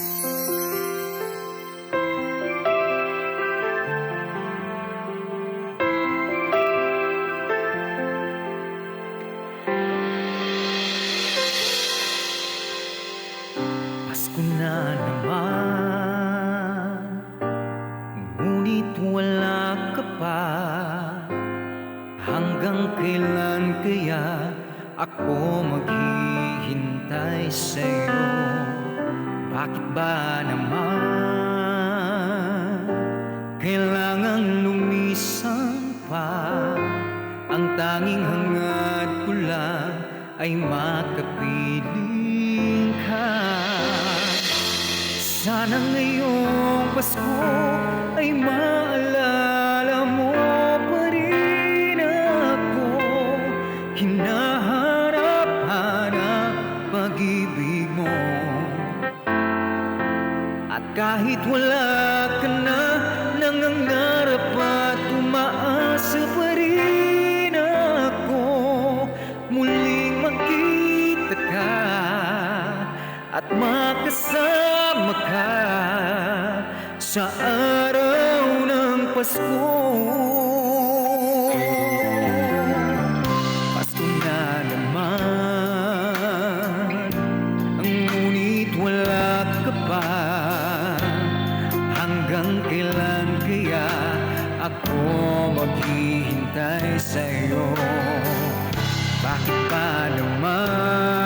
Pasko na naman, ngunit wala ka pa. Hanggang kailan kaya ako maghihintay sa'yo? Bakit ba naman kailangang lumisan pa? Ang tanging hangad ko lang ay makapiling ka. Sana ngayong Pasko ay maalala mo pa rin ako. Hinaharap-hanap pag-ibig mo. At kahit wala ka na, nangangarap at umaasa pa rin ako. Muling magkita ka at makasama ka sa araw ng Pasko. Pasko na naman, ngunit wala ka pa. Hanggang kailan kaya ako maghihintay sa'yo? Bakit ba naman